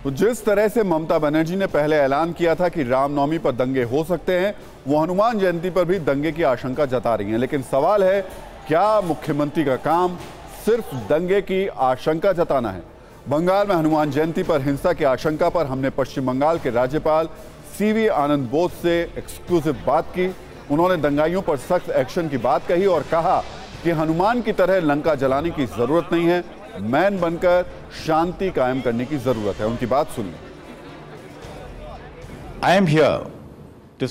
तो जिस तरह से ममता बनर्जी ने पहले ऐलान किया था कि रामनवमी पर दंगे हो सकते हैं, वो हनुमान जयंती पर भी दंगे की आशंका जता रही हैं। लेकिन सवाल है, क्या मुख्यमंत्री का काम सिर्फ दंगे की आशंका जताना है? बंगाल में हनुमान जयंती पर हिंसा की आशंका पर हमने पश्चिम बंगाल के राज्यपाल सीवी आनंद बोस से एक्सक्लूसिव बात की। उन्होंने दंगाइयों पर सख्त एक्शन की बात कही और कहा कि हनुमान की तरह लंका जलाने की जरूरत नहीं है, मैन बनकर शांति कायम करने की जरूरत है। उनकी बात सुनिए।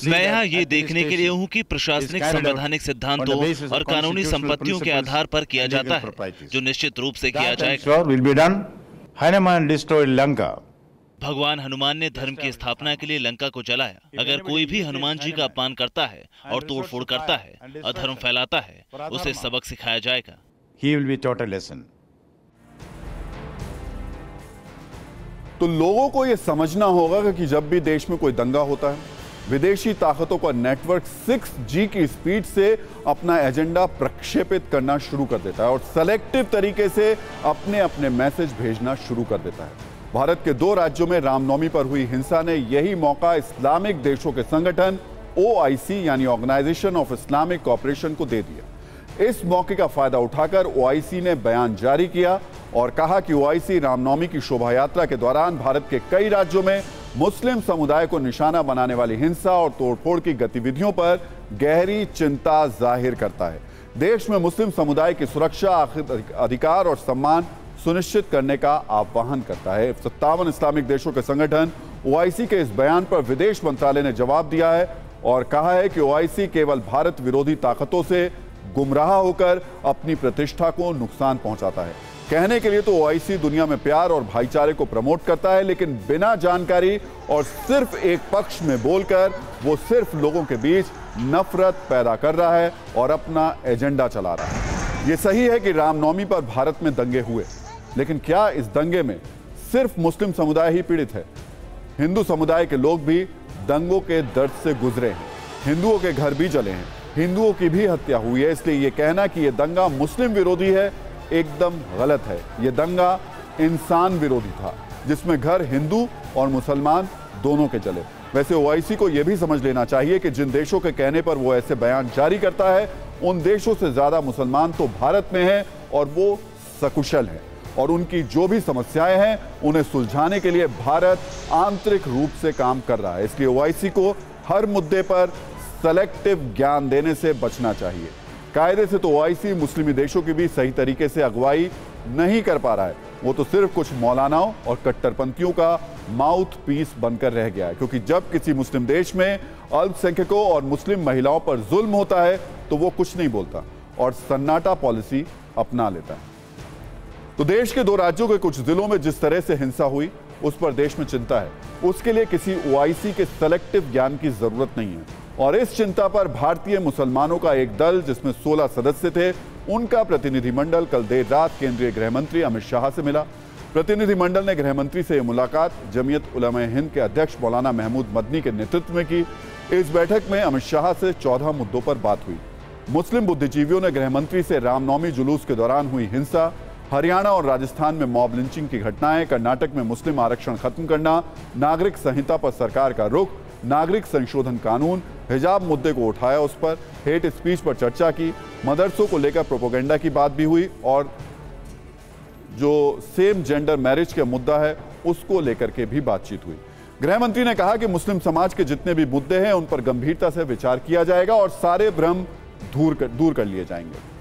मैं यहाँ ये देखने के लिए हूँ कि प्रशासनिक संवैधानिक सिद्धांतों और कानूनी संपत्तियों के आधार पर किया जाता है, जो निश्चित रूप से किया जाएगा। भगवान हनुमान ने धर्म की स्थापना के लिए लंका को जलाया। अगर कोई भी हनुमान जी का अपमान करता है और तोड़फोड़ करता है, अधर्म फैलाता है, उसे सबक सिखाया जाएगा। तो लोगों को यह समझना होगा कि जब भी देश में कोई दंगा होता है, विदेशी ताकतों का नेटवर्क 6G की स्पीड से अपना एजेंडा प्रक्षेपित करना शुरू कर देता है और सेलेक्टिव तरीके से अपने अपने मैसेज भेजना शुरू कर देता है। भारत के 2 राज्यों में रामनवमी पर हुई हिंसा ने यही मौका इस्लामिक देशों के संगठन OIC यानी ऑर्गेनाइजेशन ऑफ इस्लामिक कोऑपरेशन को दे दिया। इस मौके का फायदा उठाकर OIC ने बयान जारी किया और कहा कि OIC रामनवमी की शोभा यात्रा के दौरान भारत के कई राज्यों में मुस्लिम समुदाय को निशाना बनाने वाली हिंसा और तोड़फोड़ की गतिविधियों पर गहरी चिंता जाहिर करता है। देश में मुस्लिम समुदाय की सुरक्षा, अधिकार और सम्मान सुनिश्चित करने का आह्वान करता है। 57 इस्लामिक देशों के संगठन OIC के इस बयान पर विदेश मंत्रालय ने जवाब दिया है और कहा है कि OIC केवल भारत विरोधी ताकतों से गुमराह होकर अपनी प्रतिष्ठा को नुकसान पहुंचाता है। कहने के लिए तो OIC दुनिया में प्यार और भाईचारे को प्रमोट करता है, लेकिन बिना जानकारी और सिर्फ एक पक्ष में बोलकर वो सिर्फ लोगों के बीच नफरत पैदा कर रहा है और अपना एजेंडा चला रहा है। ये सही है कि रामनवमी पर भारत में दंगे हुए, लेकिन क्या इस दंगे में सिर्फ मुस्लिम समुदाय ही पीड़ित है? हिंदू समुदाय के लोग भी दंगों के दर्द से गुजरे हैं। हिंदुओं के घर भी जले हैं, हिंदुओं की भी हत्या हुई है। इसलिए यह कहना कि यह दंगा मुस्लिम विरोधी है एकदम गलत है। यह दंगा इंसान विरोधी था, जिसमें घर हिंदू और मुसलमान दोनों के जले। वैसे OIC को यह भी समझ लेना चाहिए कि जिन देशों के कहने पर वो ऐसे बयान जारी करता है, उन देशों से ज्यादा मुसलमान तो भारत में हैं और वो सकुशल हैं और उनकी जो भी समस्याएं हैं उन्हें सुलझाने के लिए भारत आंतरिक रूप से काम कर रहा है। इसलिए OIC को हर मुद्दे पर सेलेक्टिव ज्ञान देने से बचना चाहिए। कायदे से तो OIC मुस्लिमी देशों की भी सही तरीके से अगुवाई नहीं कर पा रहा है। वो तो सिर्फ कुछ मौलानाओं और कट्टरपंथियों का माउथ पीस बनकर रह गया है, क्योंकि जब किसी मुस्लिम देश में अल्पसंख्यकों और मुस्लिम महिलाओं पर जुल्म होता है तो वो कुछ नहीं बोलता और सन्नाटा पॉलिसी अपना लेता है। तो देश के 2 राज्यों के कुछ जिलों में जिस तरह से हिंसा हुई, उस पर देश में चिंता है। उसके लिए किसी OIC के सेलेक्टिव ज्ञान की जरूरत नहीं है और इस चिंता पर भारतीय मुसलमानों का एक दल, जिसमें 16 सदस्य थे, उनका प्रतिनिधिमंडल कल देर रात केंद्रीय गृह मंत्री अमित शाह से मिला। प्रतिनिधिमंडल ने गृह मंत्री से यह मुलाकात जमीयत उलमा हिंद के अध्यक्ष मौलाना महमूद मदनी के नेतृत्व में की। इस बैठक में अमित शाह से 14 मुद्दों पर बात हुई। मुस्लिम बुद्धिजीवियों ने गृह मंत्री से रामनवमी जुलूस के दौरान हुई हिंसा, हरियाणा और राजस्थान में मॉब लिंचिंग की घटनाएं, कर्नाटक में मुस्लिम आरक्षण खत्म करना, नागरिक संहिता पर सरकार का रुख, नागरिक संशोधन कानून, हिजाब मुद्दे को उठाया, उस पर हेट स्पीच पर चर्चा की, मदरसों को लेकर प्रोपेगेंडा की बात भी हुई और जो सेम जेंडर मैरिज का मुद्दा है उसको लेकर के भी बातचीत हुई। गृह मंत्री ने कहा कि मुस्लिम समाज के जितने भी मुद्दे हैं उन पर गंभीरता से विचार किया जाएगा और सारे भ्रम दूर कर लिए जाएंगे।